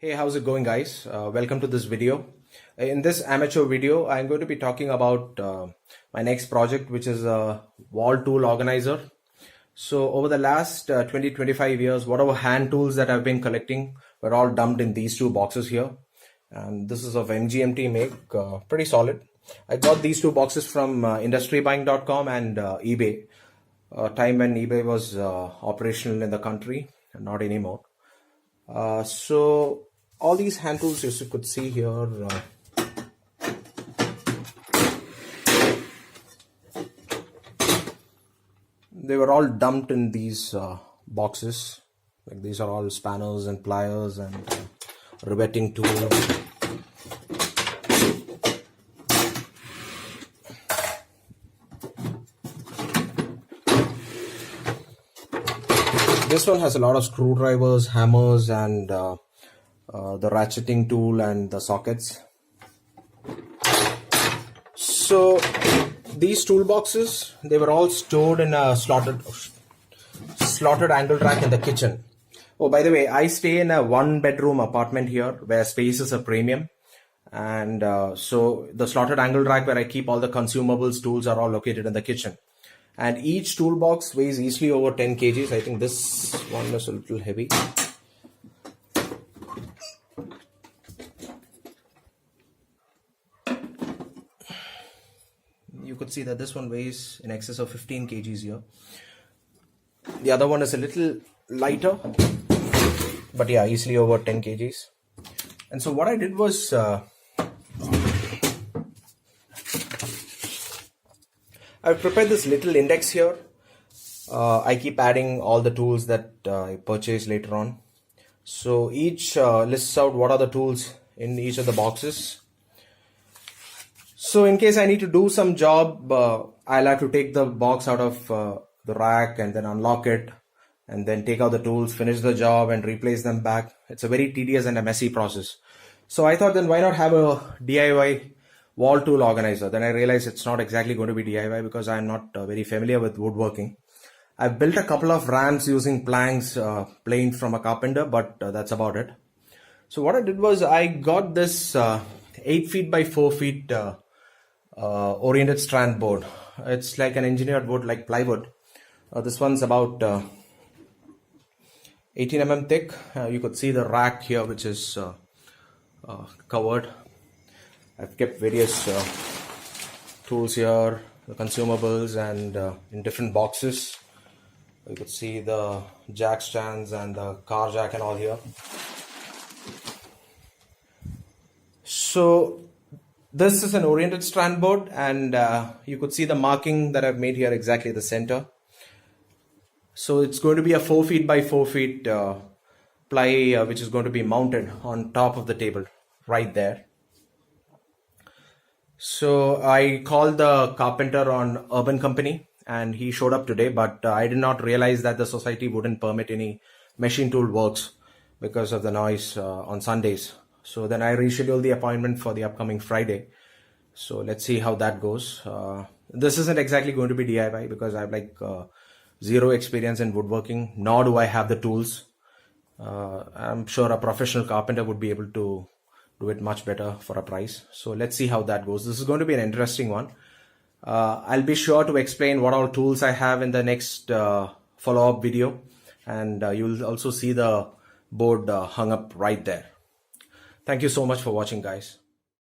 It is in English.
Hey, how's it going, guys? Welcome to this video. In this amateur video, I'm going to be talking about my next project, which is a wall tool organizer. So over the last 20-25 years, whatever hand tools that I've been collecting were all dumped in these two boxes here. And this is of MGMT make, pretty solid. I got these two boxes from industrybuying.com and eBay. Time when eBay was operational in the country, and not anymore. So all these hand tools, as you could see here, they were all dumped in these boxes. Like these are all spanners and pliers and riveting tools. This one has a lot of screwdrivers, hammers, and the ratcheting tool and the sockets. So these toolboxes, they were all stored in a slotted angle rack in the kitchen. Oh, by the way, I stay in a one-bedroom apartment here where space is a premium. And so the slotted angle rack where I keep all the consumables, tools are all located in the kitchen. And each toolbox weighs easily over 10 kgs. I think this one is a little heavy. You could see that this one weighs in excess of 15 kgs here. The other one is a little lighter, but yeah, easily over 10 kgs. And so what I did was I've prepared this little index here. I keep adding all the tools that I purchase later on. So each lists out what are the tools in each of the boxes. So in case I need to do some job, I'll have to take the box out of the rack and then unlock it and then take out the tools, finish the job and replace them back. It's a very tedious and a messy process. So I thought, then why not have a DIY wall tool organizer? Then I realized it's not exactly going to be DIY because I'm not very familiar with woodworking. I've built a couple of ramps using planks planed from a carpenter, but that's about it. So what I did was I got this 8 feet by 4 feet oriented strand board. It's like an engineered wood, like plywood. This one's about 18 mm thick. You could see the rack here, which is covered. I've kept various tools here, the consumables, and in different boxes. You could see the jack stands and the car jack and all here. So this is an oriented strand board, and you could see the marking that I've made here exactly the center. So it's going to be a 4 feet by 4 feet ply, which is going to be mounted on top of the table right there. So I called the carpenter on Urban Company and he showed up today, but I did not realize that the society wouldn't permit any machine tool works because of the noise on Sundays. So then I rescheduled the appointment for the upcoming Friday. So let's see how that goes. This isn't exactly going to be DIY because I have like zero experience in woodworking, nor do I have the tools. I'm sure a professional carpenter would be able to do it much better for a price. So let's see how that goes. This is going to be an interesting one. I'll be sure to explain what all tools I have in the next follow-up video. And you'll also see the board hung up right there. Thank you so much for watching, guys.